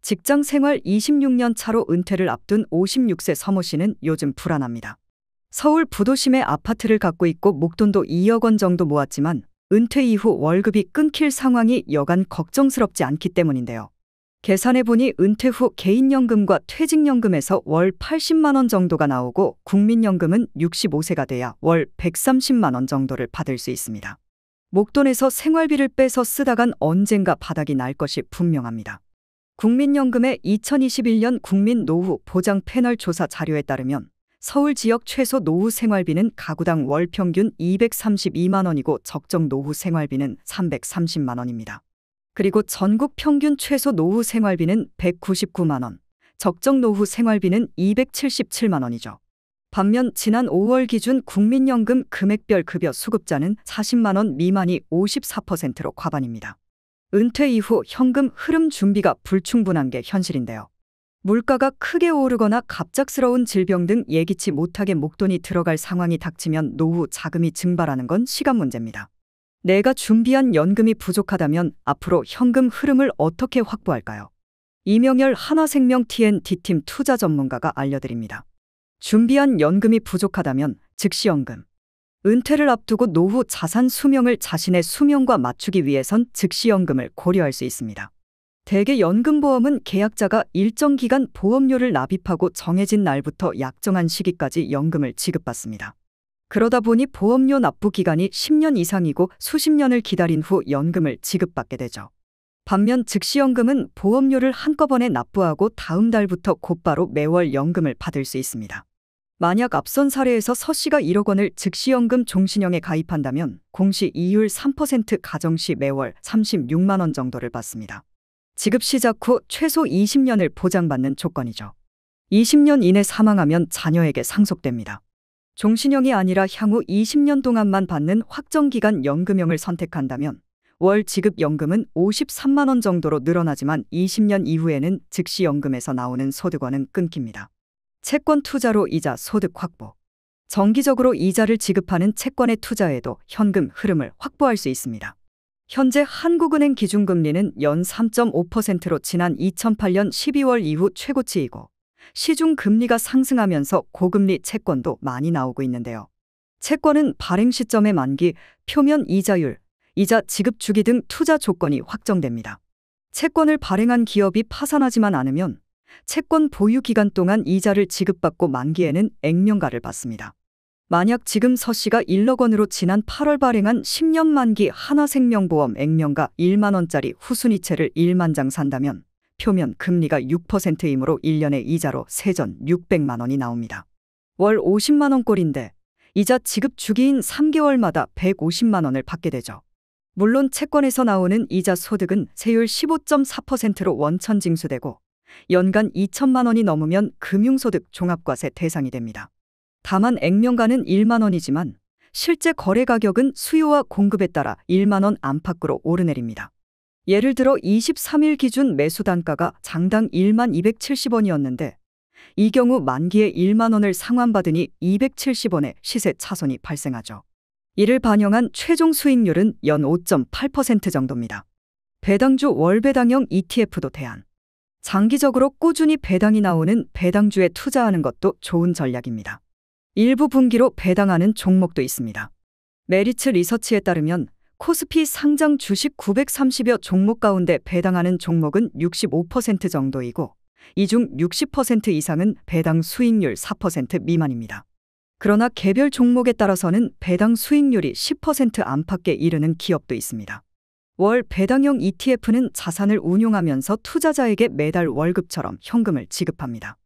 직장 생활 26년 차로 은퇴를 앞둔 56세 서모 씨는 요즘 불안합니다. 서울 부도심에 아파트를 갖고 있고 목돈도 2억 원 정도 모았지만 은퇴 이후 월급이 끊길 상황이 여간 걱정스럽지 않기 때문인데요. 계산해보니 은퇴 후 개인연금과 퇴직연금에서 월 80만 원 정도가 나오고 국민연금은 65세가 돼야 월 130만 원 정도를 받을 수 있습니다. 목돈에서 생활비를 빼서 쓰다간 언젠가 바닥이 날 것이 분명합니다. 국민연금의 2021년 국민 노후 보장 패널 조사 자료에 따르면 서울 지역 최소 노후 생활비는 가구당 월 평균 232만 원이고 적정 노후 생활비는 330만 원입니다. 그리고 전국 평균 최소 노후 생활비는 199만 원, 적정 노후 생활비는 277만 원이죠. 반면 지난 5월 기준 국민연금 금액별 급여 수급자는 40만 원 미만이 54%로 과반입니다. 은퇴 이후 현금 흐름 준비가 불충분한 게 현실인데요. 물가가 크게 오르거나 갑작스러운 질병 등 예기치 못하게 목돈이 들어갈 상황이 닥치면 노후 자금이 증발하는 건 시간 문제입니다. 내가 준비한 연금이 부족하다면 앞으로 현금 흐름을 어떻게 확보할까요? 이명열 하나생명 TND팀 투자 전문가가 알려드립니다. 준비한 연금이 부족하다면 즉시연금. 은퇴를 앞두고 노후 자산 수명을 자신의 수명과 맞추기 위해선 즉시연금을 고려할 수 있습니다. 대개 연금보험은 계약자가 일정 기간 보험료를 납입하고 정해진 날부터 약정한 시기까지 연금을 지급받습니다. 그러다 보니 보험료 납부 기간이 10년 이상이고 수십 년을 기다린 후 연금을 지급받게 되죠. 반면 즉시연금은 보험료를 한꺼번에 납부하고 다음 달부터 곧바로 매월 연금을 받을 수 있습니다. 만약 앞선 사례에서 서 씨가 1억 원을 즉시연금 종신형에 가입한다면 공시 이율 3% 가정 시 매월 36만 원 정도를 받습니다. 지급 시작 후 최소 20년을 보장받는 조건이죠. 20년 이내 사망하면 자녀에게 상속됩니다. 종신형이 아니라 향후 20년 동안만 받는 확정기간 연금형을 선택한다면 월 지급 연금은 53만 원 정도로 늘어나지만 20년 이후에는 즉시연금에서 나오는 소득원은 끊깁니다. 채권 투자로 이자 소득 확보. 정기적으로 이자를 지급하는 채권에 투자해도 현금 흐름을 확보할 수 있습니다. 현재 한국은행 기준금리는 연 3.5%로 지난 2008년 12월 이후 최고치이고 시중 금리가 상승하면서 고금리 채권도 많이 나오고 있는데요. 채권은 발행 시점의 만기, 표면 이자율, 이자 지급 주기 등 투자 조건이 확정됩니다. 채권을 발행한 기업이 파산하지만 않으면 채권 보유 기간 동안 이자를 지급받고 만기에는 액면가를 받습니다. 만약 지금 서 씨가 1억 원으로 지난 8월 발행한 10년 만기 하나생명보험 액면가 1만 원짜리 후순위채를 1만 장 산다면 표면 금리가 6%이므로 1년에 이자로 세전 600만 원이 나옵니다. 월 50만 원꼴인데 이자 지급 주기인 3개월마다 150만 원을 받게 되죠. 물론 채권에서 나오는 이자 소득은 세율 15.4%로 원천 징수되고 연간 2천만 원이 넘으면 금융소득 종합과세 대상이 됩니다. 다만 액면가는 1만 원이지만 실제 거래 가격은 수요와 공급에 따라 1만 원 안팎으로 오르내립니다. 예를 들어 23일 기준 매수 단가가 장당 1만 270원이었는데 이 경우 만기에 1만 원을 상환받으니 270원의 시세 차손이 발생하죠. 이를 반영한 최종 수익률은 연 5.8% 정도입니다. 배당주 월배당형 ETF도 대안. 장기적으로 꾸준히 배당이 나오는 배당주에 투자하는 것도 좋은 전략입니다. 일부 분기로 배당하는 종목도 있습니다. 메리츠 리서치에 따르면 코스피 상장 주식 930여 종목 가운데 배당하는 종목은 65% 정도이고 이 중 60% 이상은 배당 수익률 4% 미만입니다. 그러나 개별 종목에 따라서는 배당 수익률이 10% 안팎에 이르는 기업도 있습니다. 월 배당형 ETF는 자산을 운용하면서 투자자에게 매달 월급처럼 현금을 지급합니다.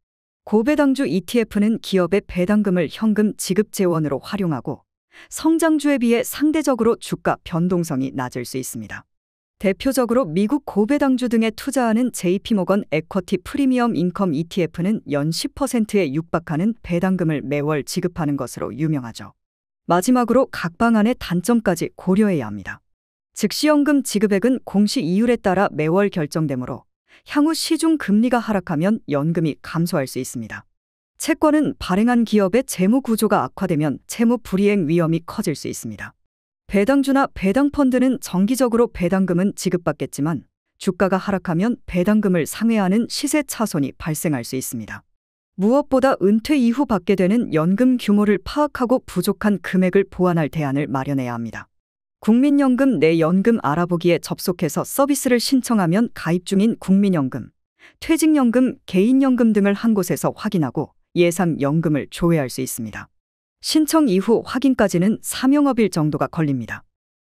고배당주 ETF는 기업의 배당금을 현금 지급 재원으로 활용하고 성장주에 비해 상대적으로 주가 변동성이 낮을 수 있습니다. 대표적으로 미국 고배당주 등에 투자하는 JP모건 에쿼티 프리미엄 인컴 ETF는 연 10%에 육박하는 배당금을 매월 지급하는 것으로 유명하죠. 마지막으로 각 방안의 단점까지 고려해야 합니다. 즉시연금 지급액은 공시 이율에 따라 매월 결정되므로 향후 시중 금리가 하락하면 연금이 감소할 수 있습니다. 채권은 발행한 기업의 재무 구조가 악화되면 채무 불이행 위험이 커질 수 있습니다. 배당주나 배당펀드는 정기적으로 배당금은 지급받겠지만 주가가 하락하면 배당금을 상회하는 시세 차손이 발생할 수 있습니다. 무엇보다 은퇴 이후 받게 되는 연금 규모를 파악하고 부족한 금액을 보완할 대안을 마련해야 합니다. 국민연금 내 연금 알아보기에 접속해서 서비스를 신청하면 가입 중인 국민연금, 퇴직연금, 개인연금 등을 한 곳에서 확인하고 예상 연금을 조회할 수 있습니다. 신청 이후 확인까지는 3영업일 정도가 걸립니다.